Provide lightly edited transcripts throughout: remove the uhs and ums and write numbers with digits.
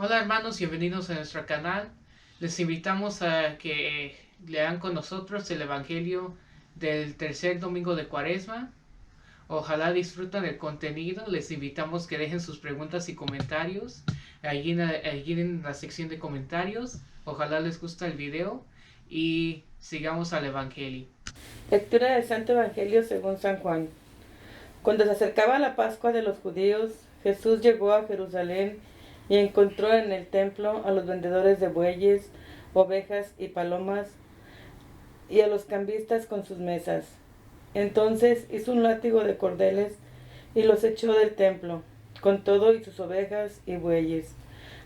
Hola hermanos, bienvenidos a nuestro canal. Les invitamos a que lean con nosotros el Evangelio del tercer domingo de Cuaresma. Ojalá disfruten el contenido. Les invitamos que dejen sus preguntas y comentarios allí en la sección de comentarios. Ojalá les guste el video y sigamos al Evangelio. Lectura del Santo Evangelio según San Juan. Cuando se acercaba la Pascua de los judíos, Jesús llegó a Jerusalén y encontró en el templo a los vendedores de bueyes, ovejas y palomas y a los cambistas con sus mesas. Entonces hizo un látigo de cordeles y los echó del templo, con todo y sus ovejas y bueyes.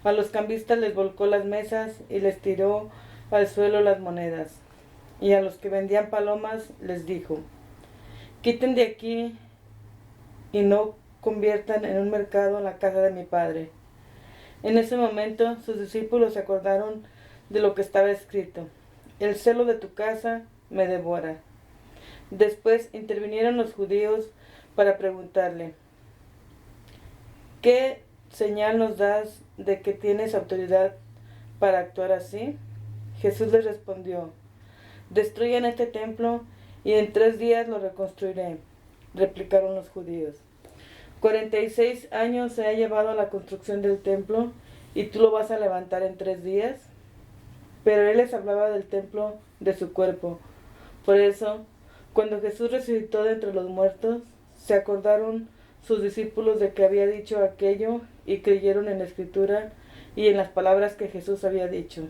A los cambistas les volcó las mesas y les tiró al suelo las monedas. Y a los que vendían palomas les dijo: quiten de aquí y no conviertan en un mercado la casa de mi Padre. En ese momento sus discípulos se acordaron de lo que estaba escrito: el celo de tu casa me devora. Después intervinieron los judíos para preguntarle: ¿qué señal nos das de que tienes autoridad para actuar así? Jesús les respondió: destruyan este templo y en 3 días lo reconstruiré, replicaron los judíos. 46 años se ha llevado a la construcción del templo y tú lo vas a levantar en 3 días. Pero él les hablaba del templo de su cuerpo. Por eso, cuando Jesús resucitó de entre los muertos, se acordaron sus discípulos de que había dicho aquello y creyeron en la Escritura y en las palabras que Jesús había dicho.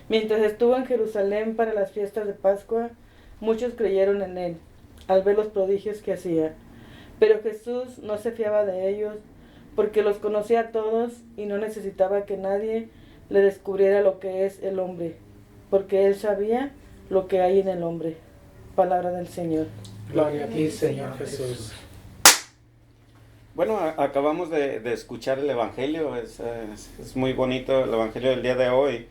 Mientras estuvo en Jerusalén para las fiestas de Pascua, muchos creyeron en él, al ver los prodigios que hacía. Pero Jesús no se fiaba de ellos, porque los conocía a todos y no necesitaba que nadie le descubriera lo que es el hombre, porque él sabía lo que hay en el hombre. Palabra del Señor. Gloria a ti, Señor Jesús. Bueno, acabamos de escuchar el Evangelio, es muy bonito el Evangelio del día de hoy,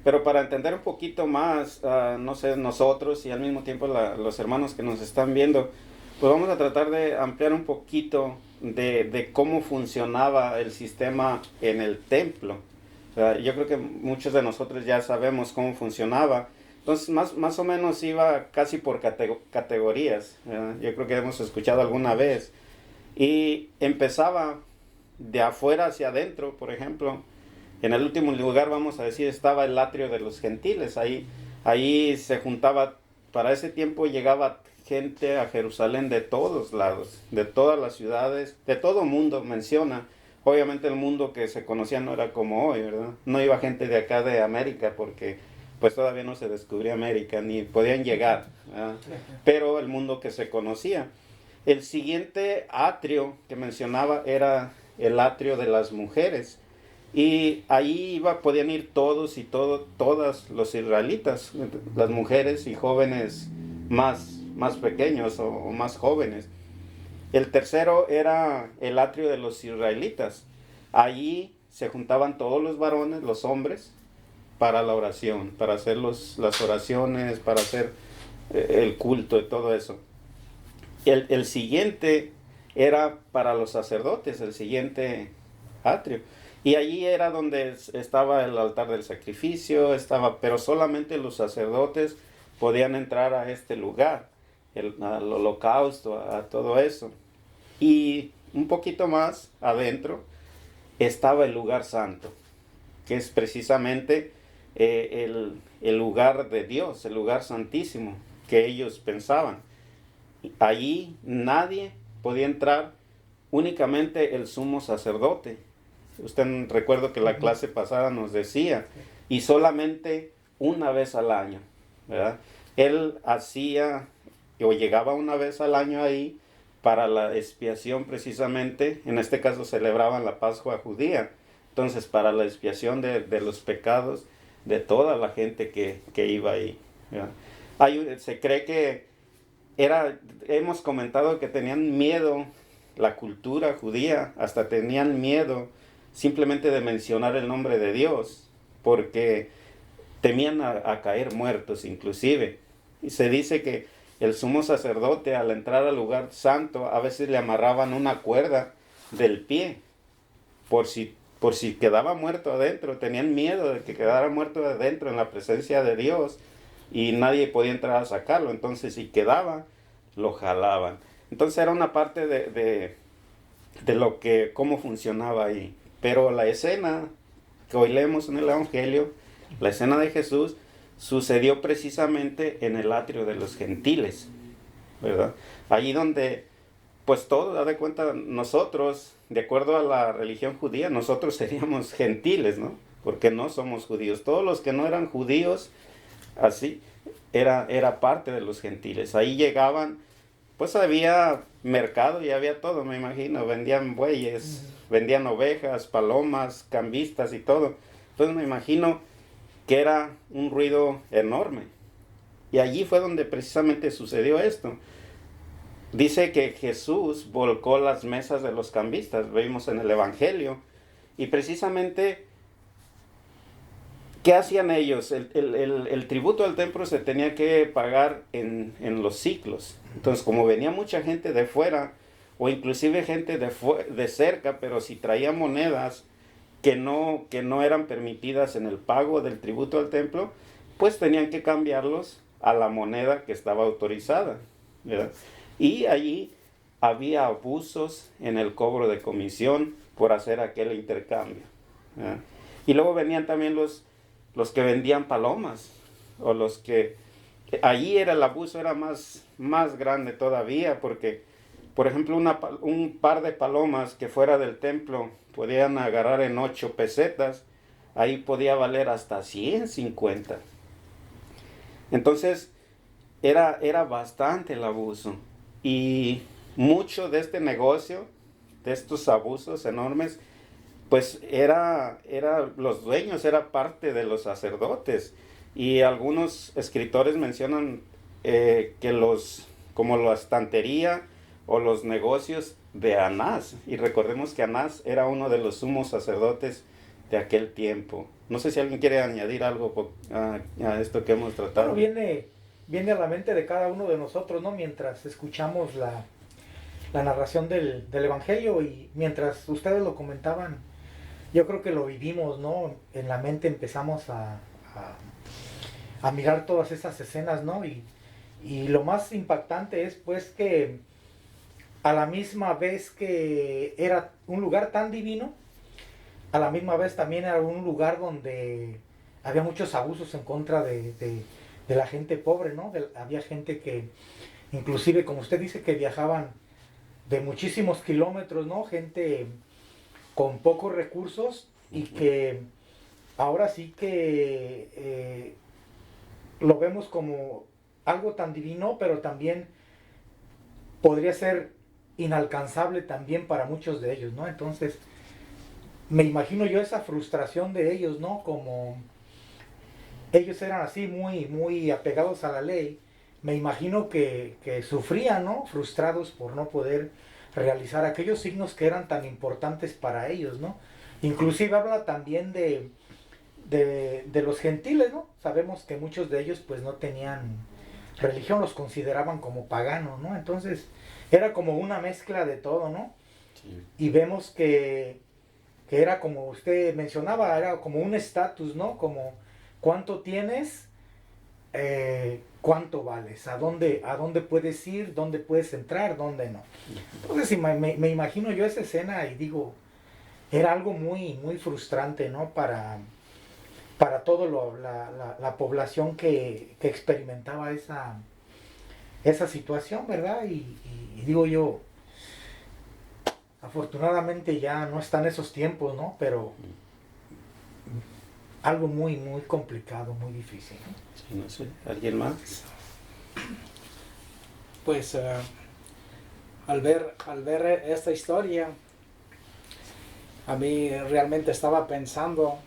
pero para entender un poquito más, no sé, nosotros y al mismo tiempo los hermanos que nos están viendo, pues vamos a tratar de ampliar un poquito de cómo funcionaba el sistema en el templo. O sea, yo creo que muchos de nosotros ya sabemos cómo funcionaba. Entonces, más o menos iba casi por categorías. Yo creo que hemos escuchado alguna vez. Y empezaba de afuera hacia adentro, por ejemplo. En el último lugar, vamos a decir, estaba el atrio de los gentiles. Ahí se juntaba, para ese tiempo llegaba gente a Jerusalén de todos lados, de todas las ciudades, de todo mundo, menciona. Obviamente el mundo que se conocía no era como hoy, ¿verdad? No iba gente de acá de América porque pues todavía no se descubría América, ni podían llegar, ¿verdad? Pero el mundo que se conocía. El siguiente atrio que mencionaba era el atrio de las mujeres. Y ahí podían ir todos y todas los israelitas, las mujeres y jóvenes más pequeños o más jóvenes. El tercero era el atrio de los israelitas. Allí se juntaban todos los varones, los hombres, para la oración, para hacer las oraciones, para hacer el culto y todo eso. El siguiente era para los sacerdotes, el siguiente atrio. Y allí era donde estaba el altar del sacrificio, pero solamente los sacerdotes podían entrar a este lugar, al holocausto, a todo eso. Y un poquito más adentro estaba el lugar santo, que es precisamente el lugar de Dios, el lugar santísimo que ellos pensaban. Allí nadie podía entrar, únicamente el sumo sacerdote. Usted recuerdo que la clase pasada nos decía, y solamente una vez al año, ¿verdad? Él hacía o llegaba una vez al año ahí para la expiación precisamente. En este caso celebraban la Pascua judía, entonces para la expiación de los pecados de toda la gente que iba ahí, ¿verdad? Se cree que hemos comentado que tenían miedo, la cultura judía, hasta tenían miedo simplemente de mencionar el nombre de Dios, porque temían a caer muertos inclusive. Y se dice que el sumo sacerdote, al entrar al lugar santo, a veces le amarraban una cuerda del pie, por si por si quedaba muerto adentro, tenían miedo de que quedara muerto adentro en la presencia de Dios y nadie podía entrar a sacarlo. Entonces si quedaba, lo jalaban. Entonces era una parte de lo que, cómo funcionaba ahí. Pero la escena que hoy leemos en el Evangelio, la escena de Jesús, sucedió precisamente en el atrio de los gentiles, ¿verdad? Allí donde, pues todo, da de cuenta, nosotros, de acuerdo a la religión judía, nosotros seríamos gentiles, ¿no? Porque no somos judíos. Todos los que no eran judíos, así, era parte de los gentiles. Ahí llegaban, pues había mercado y había todo, me imagino. Vendían bueyes, vendían ovejas, palomas, cambistas y todo. Entonces me imagino que era un ruido enorme. Y allí fue donde precisamente sucedió esto. Dice que Jesús volcó las mesas de los cambistas, vimos en el Evangelio. Y precisamente, ¿qué hacían ellos? El tributo al templo se tenía que pagar en los ciclos. Entonces, como venía mucha gente de fuera, o inclusive gente de cerca, pero si traía monedas que no eran permitidas en el pago del tributo al templo, pues tenían que cambiarlos a la moneda que estaba autorizada, ¿verdad? Y allí había abusos en el cobro de comisión por hacer aquel intercambio, ¿verdad? Y luego venían también los que vendían palomas, o los que... Allí el abuso era más grande todavía, porque, por ejemplo, un par de palomas que fuera del templo podían agarrar en 8 pesetas, ahí podía valer hasta 150. Entonces, era bastante el abuso. Y mucho de este negocio, de estos abusos enormes, pues los dueños, era parte de los sacerdotes. Y algunos escritores mencionan que como la estantería o los negocios de Anás. Y recordemos que Anás era uno de los sumos sacerdotes de aquel tiempo. No sé si alguien quiere añadir algo a esto que hemos tratado. Bueno, viene a la mente de cada uno de nosotros, ¿no? Mientras escuchamos la narración del Evangelio y mientras ustedes lo comentaban, yo creo que lo vivimos, ¿no? En la mente empezamos a mirar todas esas escenas, ¿no? Y lo más impactante es pues que a la misma vez que era un lugar tan divino, a la misma vez también era un lugar donde había muchos abusos en contra de la gente pobre, ¿no? Había gente que, inclusive como usted dice, que viajaban de muchísimos kilómetros, ¿no? Gente con pocos recursos y que ahora sí que lo vemos como algo tan divino, pero también podría ser inalcanzable también para muchos de ellos, ¿no? Entonces, me imagino yo esa frustración de ellos, ¿no? Como ellos eran así muy apegados a la ley, me imagino que sufrían, ¿no? Frustrados por no poder realizar aquellos signos que eran tan importantes para ellos, ¿no? Inclusive habla también de los gentiles, ¿no? Sabemos que muchos de ellos pues no tenían religión, los consideraban como paganos, ¿no? Entonces era como una mezcla de todo, ¿no? Sí. Y vemos que era como usted mencionaba, era como un estatus, ¿no? Como cuánto tienes, cuánto vales, a dónde puedes ir, dónde puedes entrar, dónde no. Entonces me imagino yo esa escena y digo, era algo muy frustrante, ¿no? Para toda la población que experimentaba esa situación, ¿verdad? Y digo yo, afortunadamente ya no están esos tiempos, ¿no? Pero algo muy complicado, muy difícil, ¿no? Sí, no sé, ¿alguien más? Pues al ver esta historia, a mí realmente estaba pensando,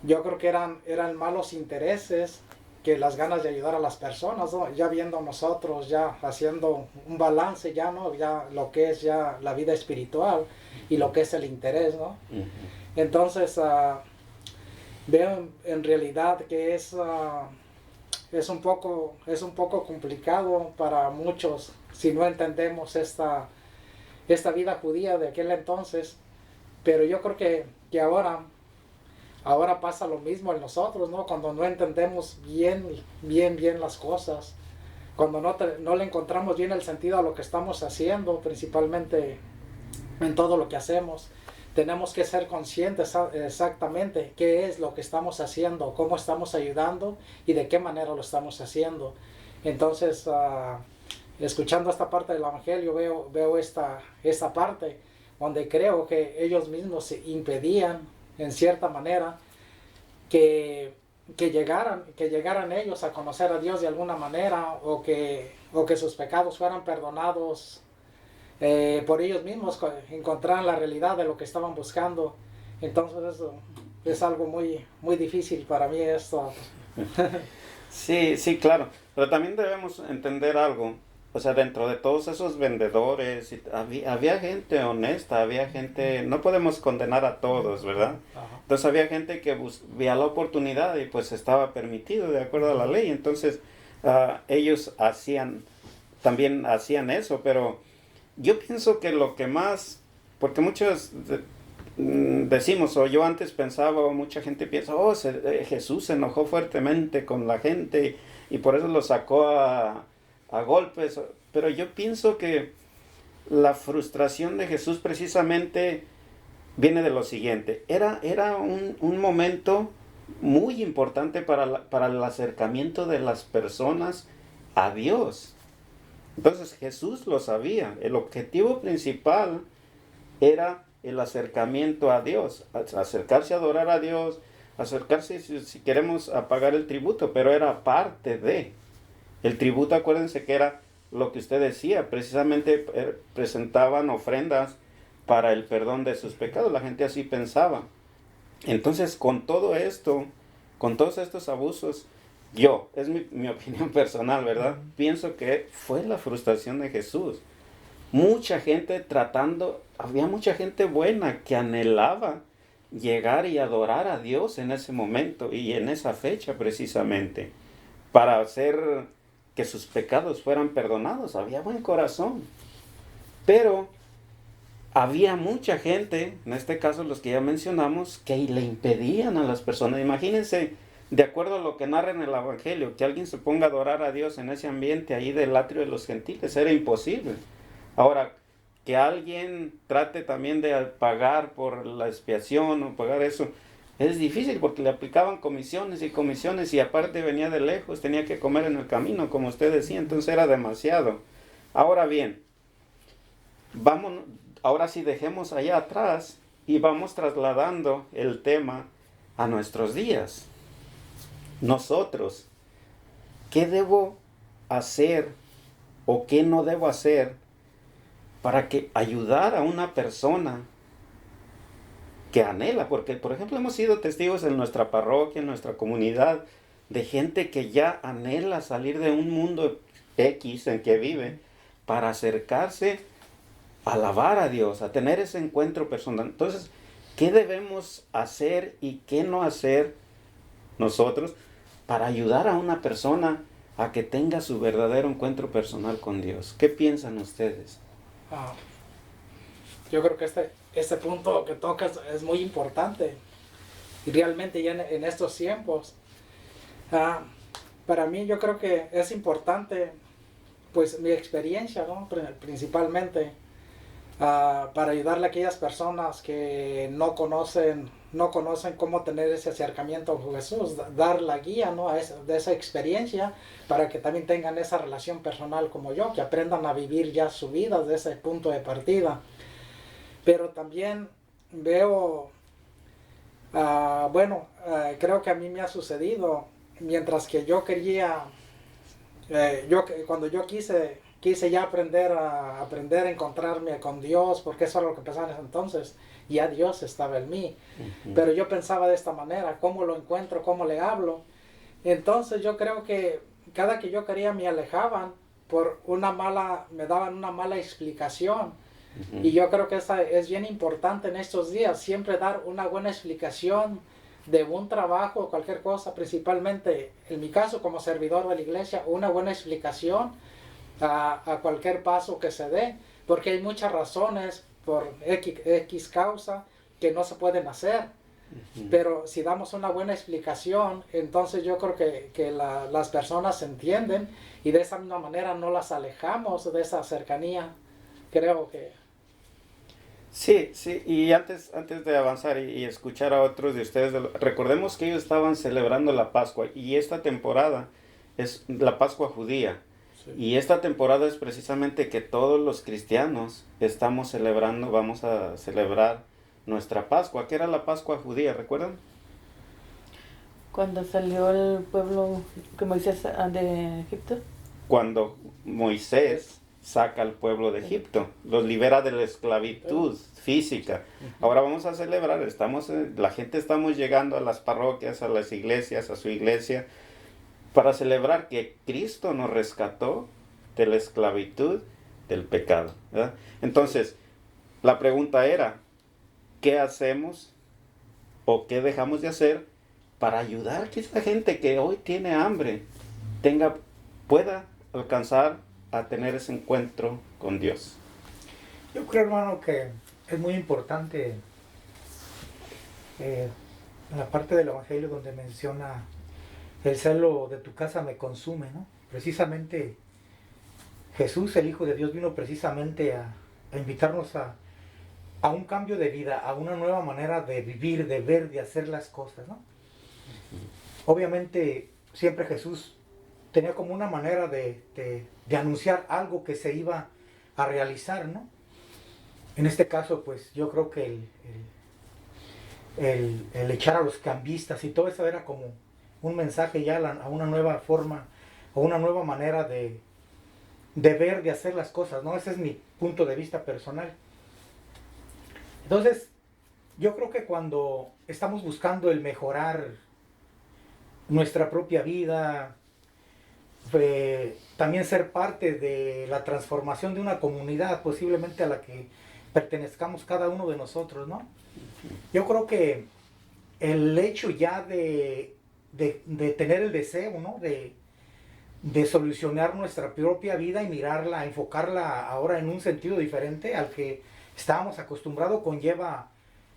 yo creo que eran malos intereses que las ganas de ayudar a las personas, ¿no? Ya viendo nosotros, ya haciendo un balance, ya, ¿no? Ya lo que es ya la vida espiritual y lo que es el interés, ¿no? Uh-huh. Entonces, veo en realidad que es un poco complicado para muchos si no entendemos esta vida judía de aquel entonces, Pero yo creo que ahora pasa lo mismo en nosotros, ¿no? Cuando no entendemos bien las cosas, cuando no le encontramos bien el sentido a lo que estamos haciendo, principalmente en todo lo que hacemos, tenemos que ser conscientes exactamente qué es lo que estamos haciendo, cómo estamos ayudando y de qué manera lo estamos haciendo. Entonces, escuchando esta parte del Evangelio, veo esta parte donde creo que ellos mismos se impedían, en cierta manera, que llegaran ellos a conocer a Dios de alguna manera, o que sus pecados fueran perdonados por ellos mismos, encontraran la realidad de lo que estaban buscando. Entonces eso es algo muy difícil para mí esto. Sí, sí, claro. Pero también debemos entender algo. O sea, dentro de todos esos vendedores, había gente honesta, había gente, no podemos condenar a todos, ¿verdad? Ajá. Entonces había gente que veía la oportunidad y pues estaba permitido de acuerdo a la ley. Entonces ellos también hacían eso, pero yo pienso que lo que más, porque muchos decimos, o yo antes pensaba, o mucha gente piensa, Jesús se enojó fuertemente con la gente y por eso lo sacó a golpes, pero yo pienso que la frustración de Jesús precisamente viene de lo siguiente. Era un momento muy importante para el acercamiento de las personas a Dios. Entonces Jesús lo sabía. El objetivo principal era el acercamiento a Dios, acercarse a adorar a Dios, acercarse si queremos a pagar el tributo, pero era parte de... El tributo, acuérdense que era lo que usted decía, precisamente presentaban ofrendas para el perdón de sus pecados, la gente así pensaba. Entonces, con todo esto, con todos estos abusos, es mi opinión personal, ¿verdad? Pienso que fue la frustración de Jesús. Mucha gente había mucha gente buena que anhelaba llegar y adorar a Dios en ese momento y en esa fecha precisamente, para hacer que sus pecados fueran perdonados. Había buen corazón, pero había mucha gente, en este caso los que ya mencionamos, que le impedían a las personas. Imagínense, de acuerdo a lo que narra en el Evangelio, que alguien se ponga a adorar a Dios en ese ambiente ahí del atrio de los gentiles, era imposible. Ahora, que alguien trate también de pagar por la expiación o pagar eso, es difícil porque le aplicaban comisiones y aparte venía de lejos, tenía que comer en el camino, como usted decía, entonces era demasiado. Ahora bien, ahora sí dejemos allá atrás y vamos trasladando el tema a nuestros días. Nosotros, ¿qué debo hacer o qué no debo hacer para ayudar a una persona que anhela? Porque, por ejemplo, hemos sido testigos en nuestra parroquia, en nuestra comunidad, de gente que ya anhela salir de un mundo X en que vive para acercarse a alabar a Dios, a tener ese encuentro personal. Entonces, ¿qué debemos hacer y qué no hacer nosotros para ayudar a una persona a que tenga su verdadero encuentro personal con Dios? ¿Qué piensan ustedes? Yo creo que este punto que tocas es muy importante, y realmente ya en estos tiempos, para mí yo creo que es importante, pues mi experiencia, ¿no? Principalmente para ayudarle a aquellas personas que no conocen cómo tener ese acercamiento con Jesús, dar la guía, ¿no? de esa experiencia, para que también tengan esa relación personal como yo, que aprendan a vivir ya su vida desde ese punto de partida. Pero también veo, creo que a mí me ha sucedido, mientras que yo quería, cuando yo quise ya aprender a encontrarme con Dios, porque eso era lo que pensaba en ese entonces, ya Dios estaba en mí. Uh-huh. Pero yo pensaba de esta manera: ¿cómo lo encuentro? ¿Cómo le hablo? Entonces yo creo que cada que yo quería me alejaban me daban una mala explicación. Uh-huh. Y yo creo que es bien importante en estos días, siempre dar una buena explicación de un trabajo o cualquier cosa, principalmente en mi caso como servidor de la iglesia, una buena explicación a cualquier paso que se dé, porque hay muchas razones por X causa que no se pueden hacer. Pero si damos una buena explicación, entonces yo creo que las personas entienden y de esa misma manera no las alejamos de esa cercanía. Creo que... Sí, sí, y antes de avanzar y escuchar a otros de ustedes, recordemos que ellos estaban celebrando la Pascua y esta temporada es la Pascua judía. Sí. Y esta temporada es precisamente que todos los cristianos estamos celebrando, vamos a celebrar nuestra Pascua. ¿Qué era la Pascua judía? ¿Recuerdan? Cuando salió el pueblo que Moisés de Egipto. Cuando Moisés saca al pueblo de Egipto, los libera de la esclavitud física. Ahora vamos a celebrar, la gente estamos llegando a las parroquias, a las iglesias, a su iglesia, para celebrar que Cristo nos rescató de la esclavitud del pecado, ¿verdad? Entonces, la pregunta era, ¿qué hacemos o qué dejamos de hacer para ayudar a que esa gente que hoy tiene hambre pueda alcanzar a tener ese encuentro con Dios? Yo creo, hermano, que es muy importante en la parte del Evangelio donde menciona el celo de tu casa me consume, ¿no? Precisamente Jesús, el Hijo de Dios, vino precisamente a invitarnos a un cambio de vida, a una nueva manera de vivir, de ver, de hacer las cosas, ¿no? Obviamente siempre Jesús tenía como una manera de anunciar algo que se iba a realizar, ¿no? En este caso, pues yo creo que el echar a los cambistas y todo eso era como un mensaje ya a una nueva forma, a una nueva manera de ver, de hacer las cosas, ¿no? Ese es mi punto de vista personal. Entonces, yo creo que cuando estamos buscando el mejorar nuestra propia vida, también ser parte de la transformación de una comunidad, posiblemente a la que pertenezcamos cada uno de nosotros, ¿no? Yo creo que el hecho ya de tener el deseo, ¿no? De solucionar nuestra propia vida y mirarla, enfocarla ahora en un sentido diferente al que estábamos acostumbrados, conlleva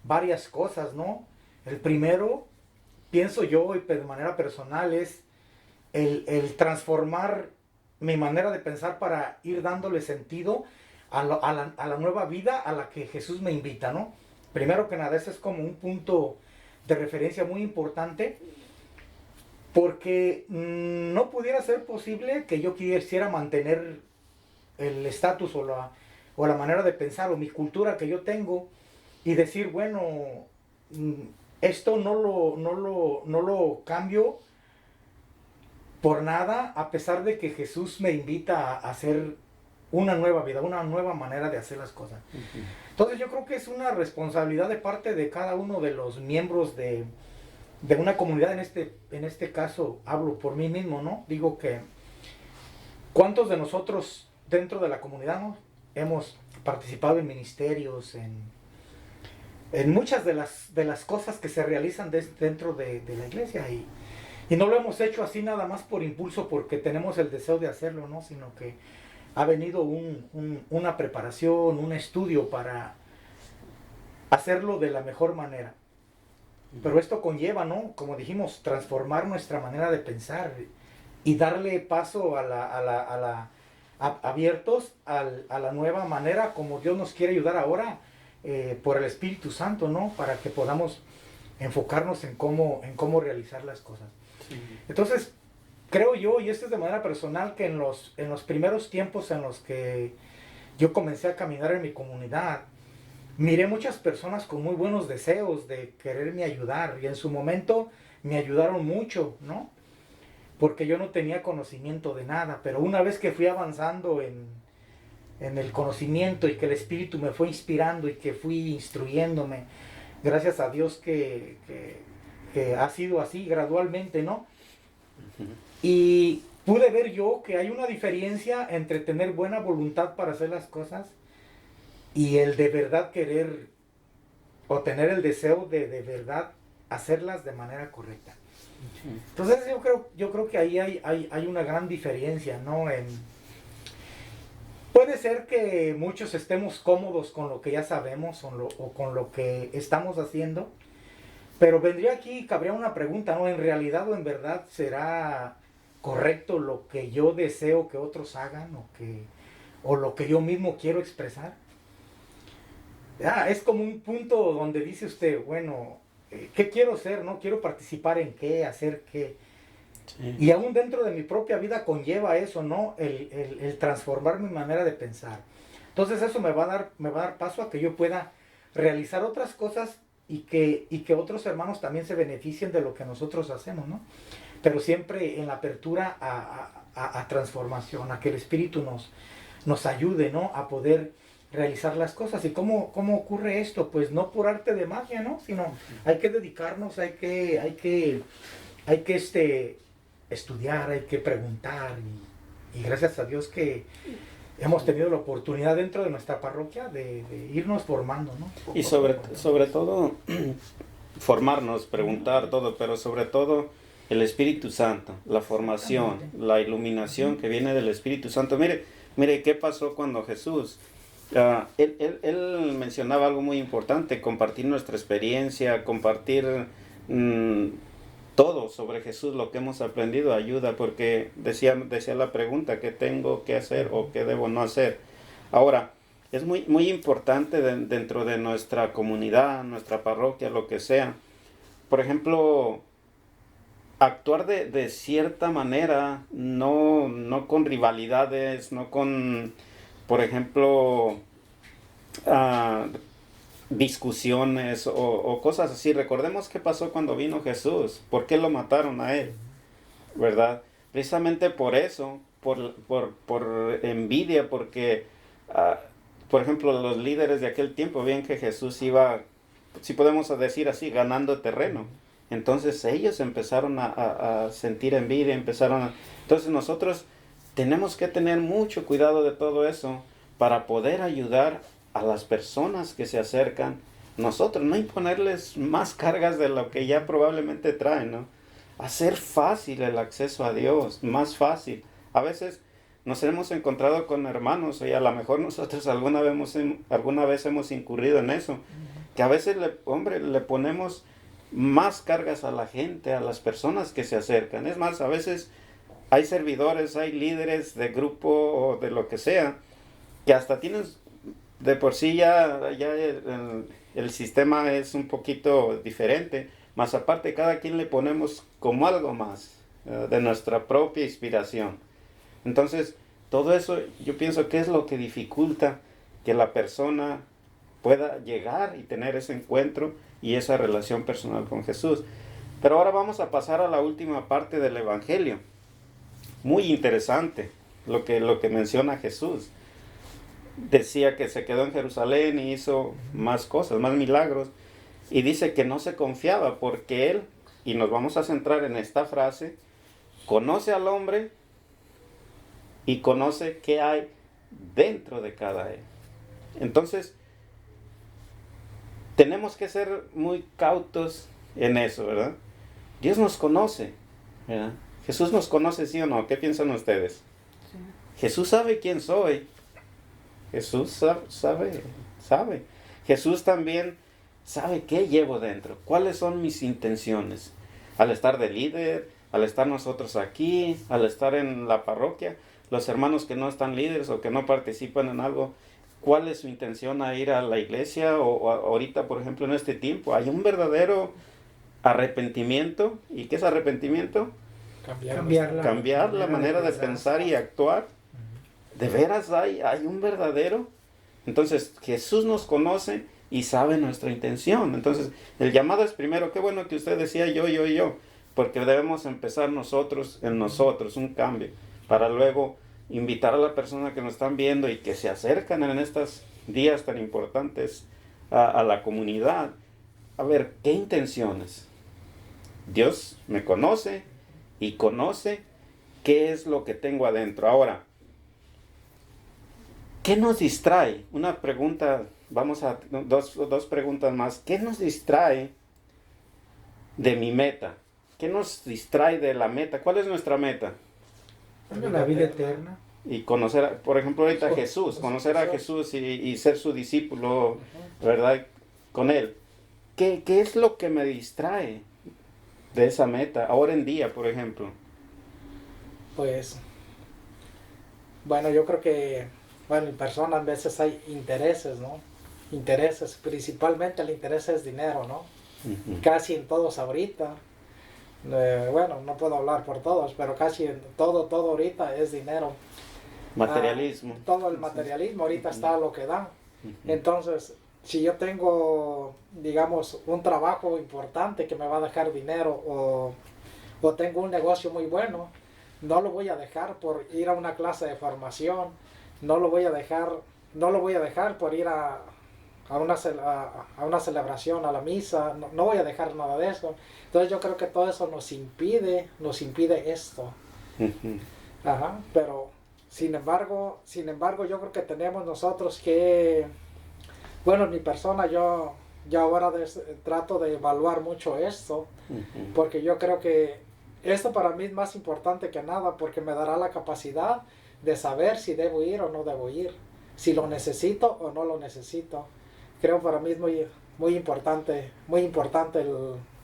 varias cosas, ¿no? El primero, pienso yo y de manera personal, es el transformar mi manera de pensar para ir dándole sentido a la nueva vida a la que Jesús me invita, ¿no? Primero que nada, ese es como un punto de referencia muy importante, porque no pudiera ser posible que yo quisiera mantener el estatus o la manera de pensar o mi cultura que yo tengo y decir, bueno, esto no lo cambio por nada, a pesar de que Jesús me invita a hacer una nueva vida, una nueva manera de hacer las cosas. Entonces yo creo que es una responsabilidad de parte de cada uno de los miembros de una comunidad, en este caso hablo por mí mismo, ¿no? Digo que ¿cuántos de nosotros dentro de la comunidad, ¿no? hemos participado en ministerios, en muchas de las cosas que se realizan dentro de la iglesia y no lo hemos hecho así nada más por impulso porque tenemos el deseo de hacerlo, ¿no? Sino que ha venido una preparación, un estudio para hacerlo de la mejor manera. Pero esto conlleva, ¿no? Como dijimos, transformar nuestra manera de pensar y darle paso abiertos a la nueva manera como Dios nos quiere ayudar ahora por el Espíritu Santo, ¿no? Para que podamos enfocarnos en cómo realizar las cosas. Sí. Entonces, creo yo, y esto es de manera personal, que en los primeros tiempos en los que yo comencé a caminar en mi comunidad, miré muchas personas con muy buenos deseos de quererme ayudar y en su momento me ayudaron mucho, ¿no? Porque yo no tenía conocimiento de nada, pero una vez que fui avanzando en el conocimiento y que el Espíritu me fue inspirando y que fui instruyéndome, gracias a Dios que ha sido así gradualmente, ¿no? Y pude ver yo que hay una diferencia entre tener buena voluntad para hacer las cosas y el de verdad querer o tener el deseo de verdad hacerlas de manera correcta. Entonces yo creo que ahí hay una gran diferencia, ¿no? puede ser que muchos estemos cómodos con lo que ya sabemos o con lo que estamos haciendo, pero vendría aquí y cabría una pregunta, ¿no? ¿En realidad o en verdad será correcto lo que yo deseo que otros hagan o lo que yo mismo quiero expresar? Es como un punto donde dice usted, bueno, ¿qué quiero ser? ¿No? ¿Quiero participar en qué? ¿Hacer qué? Sí. Y aún dentro de mi propia vida conlleva eso, ¿no? El transformar mi manera de pensar. Entonces eso me va a dar paso a que yo pueda realizar otras cosas y que otros hermanos también se beneficien de lo que nosotros hacemos, ¿no? Pero siempre en la apertura a transformación, a que el Espíritu nos ayude, ¿no? A poder realizar las cosas. ¿Y cómo ocurre esto? Pues no por arte de magia, ¿no? Sino hay que dedicarnos, hay que estudiar, hay que preguntar y gracias a Dios que hemos tenido la oportunidad dentro de nuestra parroquia de irnos formando, ¿no? Y sobre todo formarnos, preguntar todo, pero sobre todo el Espíritu Santo, la formación, la iluminación que viene del Espíritu Santo. Mire, ¿qué pasó cuando Jesús? Él mencionaba algo muy importante, compartir nuestra experiencia, compartir todo sobre Jesús, lo que hemos aprendido ayuda, porque decía la pregunta, ¿qué tengo que hacer o qué debo no hacer? Ahora, es muy importante dentro de nuestra comunidad, nuestra parroquia, lo que sea. Por ejemplo, actuar de cierta manera, no con rivalidades, no con, por ejemplo, discusiones o cosas así. Recordemos qué pasó cuando vino Jesús, por qué lo mataron a él, ¿verdad? Precisamente por eso, por envidia, porque, por ejemplo, los líderes de aquel tiempo veían que Jesús iba, si podemos decir así, ganando terreno. Entonces ellos empezaron a sentir envidia, Entonces nosotros tenemos que tener mucho cuidado de todo eso para poder ayudar a las personas que se acercan. Nosotros no imponerles más cargas de lo que ya probablemente traen, ¿no? Hacer fácil el acceso a Dios, más fácil. A veces nos hemos encontrado con hermanos y a lo mejor nosotros alguna vez hemos incurrido en eso, que a veces le ponemos más cargas a la gente, a las personas que se acercan. Es más, a veces hay servidores, hay líderes de grupo o de lo que sea, que hasta tienen, de por sí ya el sistema es un poquito diferente, más aparte cada quien le ponemos como algo más de nuestra propia inspiración. Entonces, todo eso yo pienso que es lo que dificulta que la persona pueda llegar y tener ese encuentro y esa relación personal con Jesús. Pero ahora vamos a pasar a la última parte del Evangelio. Muy interesante lo que menciona Jesús. Decía que se quedó en Jerusalén y hizo más cosas, más milagros. Y dice que no se confiaba porque él, y nos vamos a centrar en esta frase, conoce al hombre y conoce qué hay dentro de cada él. Entonces, tenemos que ser muy cautos en eso, ¿verdad? Dios nos conoce, ¿verdad? Jesús nos conoce, ¿sí o no? ¿Qué piensan ustedes? Sí. Jesús sabe quién soy. Jesús sabe. Jesús también sabe qué llevo dentro, cuáles son mis intenciones. Al estar de líder, al estar nosotros aquí, al estar en la parroquia, los hermanos que no están líderes o que no participan en algo, ¿cuál es su intención a ir a la iglesia o ahorita, por ejemplo, en este tiempo? Hay un verdadero arrepentimiento. ¿Y qué es arrepentimiento? Cambiar la manera de pensar y actuar. ¿De veras hay un verdadero? Entonces, Jesús nos conoce y sabe nuestra intención. Entonces, el llamado es primero, qué bueno que usted decía yo, porque debemos empezar nosotros, un cambio, para luego invitar a la persona que nos están viendo y que se acercan en estos días tan importantes a la comunidad, a ver, ¿qué intenciones? Dios me conoce y conoce qué es lo que tengo adentro. Ahora, ¿qué nos distrae? Una pregunta, dos preguntas más. ¿Qué nos distrae de mi meta? ¿Qué nos distrae de la meta? ¿Cuál es nuestra meta? La vida eterna. y conocer, por ejemplo, ahorita a Jesús, Jesús. conocer a Jesús y ser su discípulo, ¿verdad? Con Él. ¿Qué es lo que me distrae de esa meta ahora en día, por ejemplo? Pues, bueno, yo creo que, bueno, en personas a veces hay intereses, ¿no? Intereses, principalmente el interés es dinero, ¿no? Ujú. Casi en todos ahorita. Bueno, no puedo hablar por todos, pero casi en todo ahorita es dinero. Materialismo. Todo el materialismo ahorita está a lo que da. Ujú. Entonces, si yo tengo, digamos, un trabajo importante que me va a dejar dinero o tengo un negocio muy bueno, no lo voy a dejar por ir a una clase de formación, no lo voy a dejar por ir a una celebración, a la misa, no voy a dejar nada de eso. Entonces yo creo que todo eso nos impide esto. Ujú. Ajá, pero sin embargo, yo creo que tenemos nosotros que, bueno, en mi persona yo ahora trato de evaluar mucho esto, Ujú. porque yo creo que esto para mí es más importante que nada, porque me dará la capacidad de saber si debo ir o no debo ir, si lo necesito o no lo necesito. Creo para mí es muy importante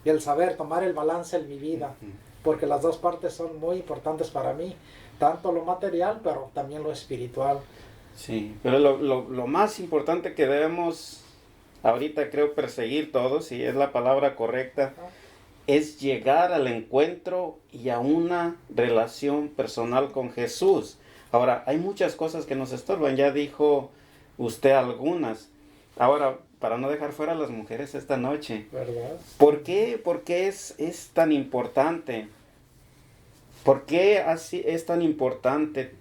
el saber tomar el balance en mi vida, Ujú. porque las dos partes son muy importantes para mí, tanto lo material, pero también lo espiritual. Sí, pero lo más importante que debemos ahorita creo perseguir todos, y es la palabra correcta, es llegar al encuentro y a una relación personal con Jesús. Ahora, hay muchas cosas que nos estorban, ya dijo usted algunas. Ahora, para no dejar fuera a las mujeres esta noche, ¿Verdad? ¿por qué es tan importante? ¿Por qué así es tan importante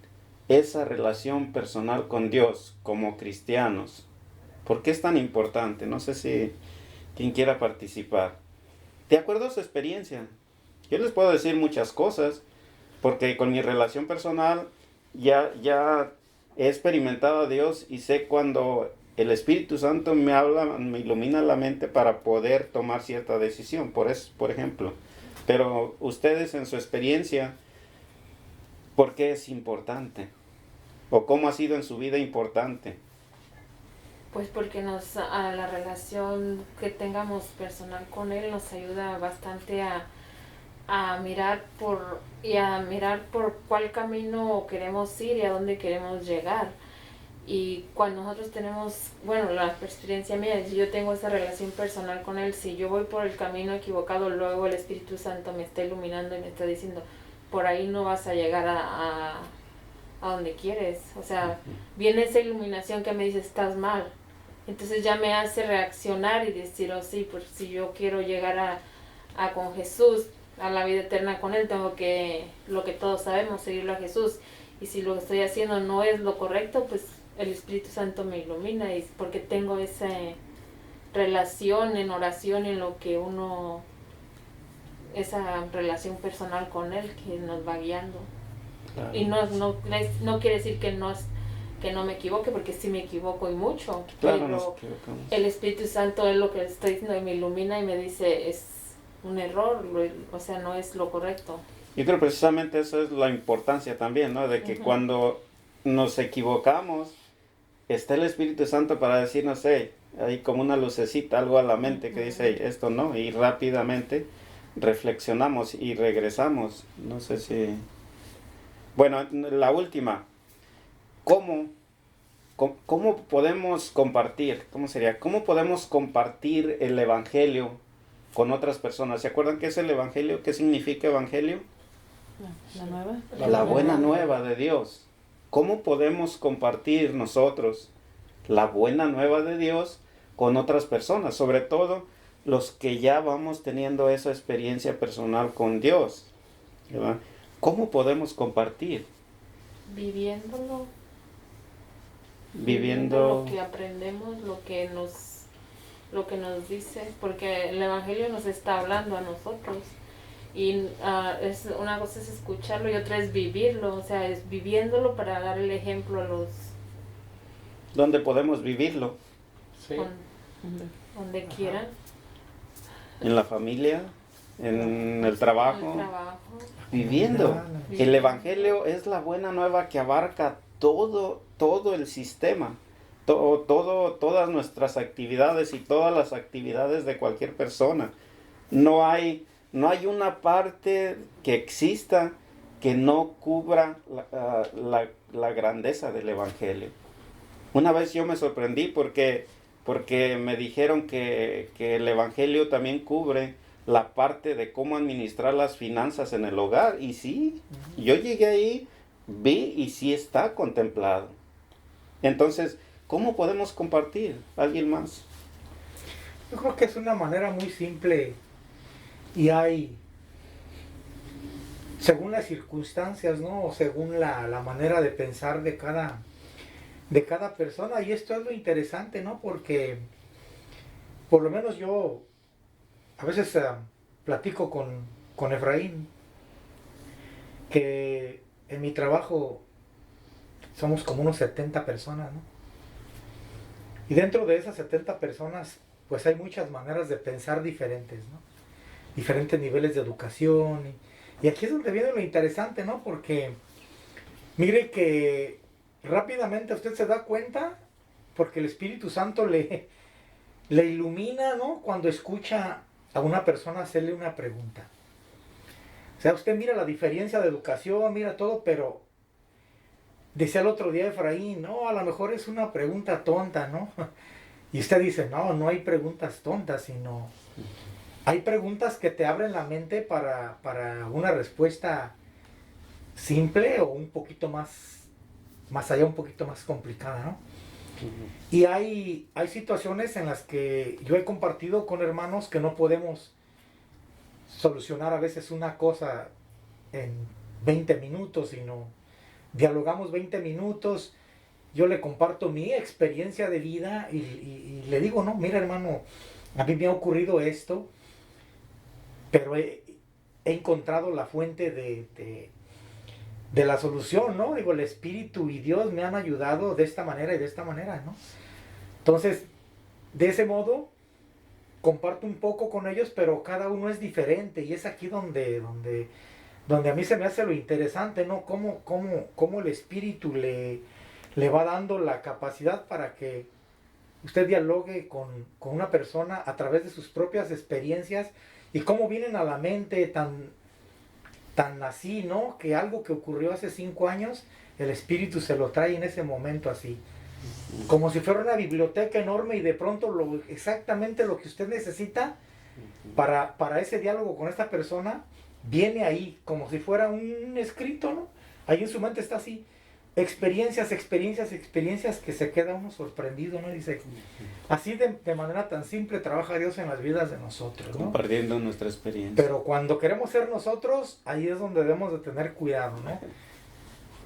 esa relación personal con Dios como cristianos? ¿Por qué es tan importante? No sé si quien quiera participar. De acuerdo a su experiencia, yo les puedo decir muchas cosas, porque con mi relación personal ya he experimentado a Dios y sé cuando el Espíritu Santo me habla, me ilumina la mente para poder tomar cierta decisión, por ejemplo. Pero ustedes en su experiencia, ¿por qué es importante? ¿O cómo ha sido en su vida importante? Pues porque a la relación que tengamos personal con él nos ayuda bastante a mirar por cuál camino queremos ir y a dónde queremos llegar. Y cuando nosotros tenemos, bueno, la experiencia mía, si yo tengo esa relación personal con él, si yo voy por el camino equivocado, luego el Espíritu Santo me está iluminando y me está diciendo, por ahí no vas a llegar a donde quieres. O sea, viene esa iluminación que me dice, estás mal. Entonces ya me hace reaccionar y decir, oh sí, pues si yo quiero llegar a con Jesús, a la vida eterna con Él, tengo que, lo que todos sabemos, seguirlo a Jesús. Y si lo que estoy haciendo no es lo correcto, pues el Espíritu Santo me ilumina, y es porque tengo esa relación en oración, en lo que esa relación personal con Él que nos va guiando. Claro. Y no quiere decir que no me equivoque, porque sí me equivoco y mucho, Claro, nos pero equivocamos. el Espíritu Santo es lo que estoy diciendo y me ilumina y me dice, es un error, o sea, no es lo correcto. Yo creo precisamente eso es la importancia también, ¿no? De que Ujú. cuando nos equivocamos, está el Espíritu Santo para decirnos, hey, hay como una lucecita, algo a la mente que dice, hey, esto no, y rápidamente reflexionamos y regresamos. No sé si... Bueno, la última, ¿cómo podemos compartir? ¿Cómo sería? ¿Cómo podemos compartir el Evangelio con otras personas? ¿Se acuerdan qué es el Evangelio? ¿Qué significa Evangelio? La nueva. La buena nueva de Dios. ¿Cómo podemos compartir nosotros la buena nueva de Dios con otras personas? Sobre todo los que ya vamos teniendo esa experiencia personal con Dios, ¿verdad? ¿Cómo podemos compartir? Viviendo Viviendo... lo que aprendemos, lo que nos dice, porque el Evangelio nos está hablando a nosotros. Y una cosa es escucharlo y otra es vivirlo, o sea, es viviéndolo para dar el ejemplo a los... ¿Dónde podemos vivirlo? Sí. donde quieran. ¿En la familia? en el trabajo, viviendo. El Evangelio es la buena nueva que abarca todo el sistema, todas nuestras actividades y todas las actividades de cualquier persona. No hay una parte que exista que no cubra la grandeza del Evangelio. Una vez yo me sorprendí porque me dijeron que el Evangelio también cubre la parte de cómo administrar las finanzas en el hogar. Y sí, yo llegué ahí, vi y sí está contemplado. Entonces, ¿cómo podemos compartir? ¿Alguien más? Yo creo que es una manera muy simple y hay, según las circunstancias, ¿no? O según la manera de pensar de cada persona. Y esto es lo interesante, ¿no? Porque por lo menos yo a veces platico con Efraín, que en mi trabajo somos como unos 70 personas, ¿no? Y dentro de esas 70 personas, pues hay muchas maneras de pensar diferentes, ¿no? Diferentes niveles de educación. Y aquí es donde viene lo interesante, ¿no? Porque mire que rápidamente usted se da cuenta, porque el Espíritu Santo le ilumina, ¿no? Cuando escucha a una persona hacerle una pregunta. O sea, usted mira la diferencia de educación, mira todo, pero decía el otro día Efraín, no, a lo mejor es una pregunta tonta, ¿no? Y usted dice, no hay preguntas tontas, sino hay preguntas que te abren la mente para una respuesta simple o un poquito más allá, un poquito más complicada, ¿no? Y hay situaciones en las que yo he compartido con hermanos que no podemos solucionar a veces una cosa en 20 minutos, sino dialogamos 20 minutos, yo le comparto mi experiencia de vida y le digo, no, mira hermano, a mí me ha ocurrido esto, pero he encontrado la fuente de la solución, ¿no? Digo, el Espíritu y Dios me han ayudado de esta manera y de esta manera, ¿no? Entonces, de ese modo, comparto un poco con ellos, pero cada uno es diferente y es aquí donde a mí se me hace lo interesante, ¿no? Cómo el Espíritu le va dando la capacidad para que usted dialogue con una persona a través de sus propias experiencias y cómo vienen a la mente tan así, ¿no? Que algo que ocurrió hace 5 años, el Espíritu se lo trae en ese momento así. Como si fuera una biblioteca enorme y de pronto exactamente lo que usted necesita para ese diálogo con esta persona, viene ahí, como si fuera un escrito, ¿no? Ahí en su mente está así. Experiencias que se queda uno sorprendido, ¿no? Dice, así de manera tan simple trabaja Dios en las vidas de nosotros, ¿no? Compartiendo nuestra experiencia. Pero cuando queremos ser nosotros, ahí es donde debemos de tener cuidado, ¿no?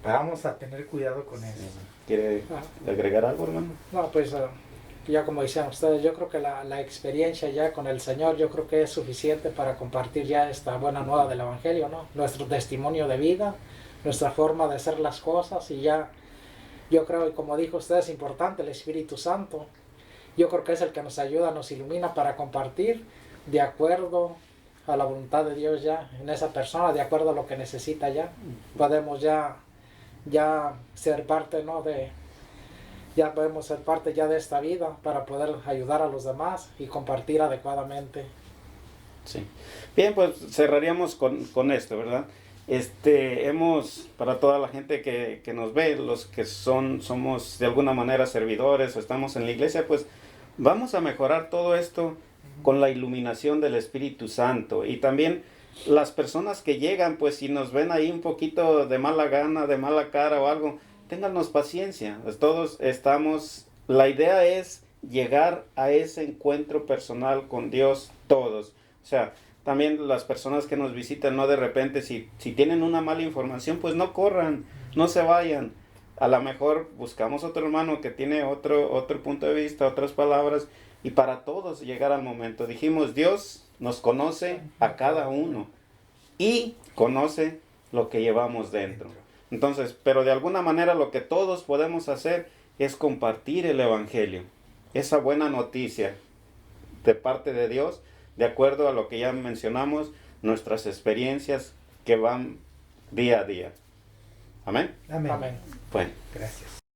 Vamos a tener cuidado con eso. ¿Quiere agregar algo, hermano? No, pues ya como decían ustedes, yo creo que la experiencia ya con el Señor, yo creo que es suficiente para compartir ya esta buena nueva del Evangelio, ¿no? Nuestro testimonio de vida, nuestra forma de hacer las cosas y ya, yo creo, y como dijo usted, es importante el Espíritu Santo. Yo creo que es el que nos ayuda, nos ilumina para compartir de acuerdo a la voluntad de Dios ya en esa persona, de acuerdo a lo que necesita ya. Podemos ya ser parte, ¿no? Ya podemos ser parte ya de esta vida para poder ayudar a los demás y compartir adecuadamente. Sí. Bien, pues cerraríamos con esto, ¿verdad? Para toda la gente que nos ve, los que somos de alguna manera servidores o estamos en la iglesia, pues vamos a mejorar todo esto con la iluminación del Espíritu Santo. Y también las personas que llegan, pues si nos ven ahí un poquito de mala gana, de mala cara o algo, téngannos paciencia. Pues todos la idea es llegar a ese encuentro personal con Dios todos. O sea, también las personas que nos visitan, no de repente, si tienen una mala información, pues no corran, no se vayan. A lo mejor buscamos otro hermano que tiene otro punto de vista, otras palabras, y para todos llegar al momento. Dijimos, Dios nos conoce a cada uno y conoce lo que llevamos dentro. Entonces, pero de alguna manera lo que todos podemos hacer es compartir el Evangelio, esa buena noticia de parte de Dios, de acuerdo a lo que ya mencionamos, nuestras experiencias que van día a día. Amén. Amén. Amén. Bueno. Gracias.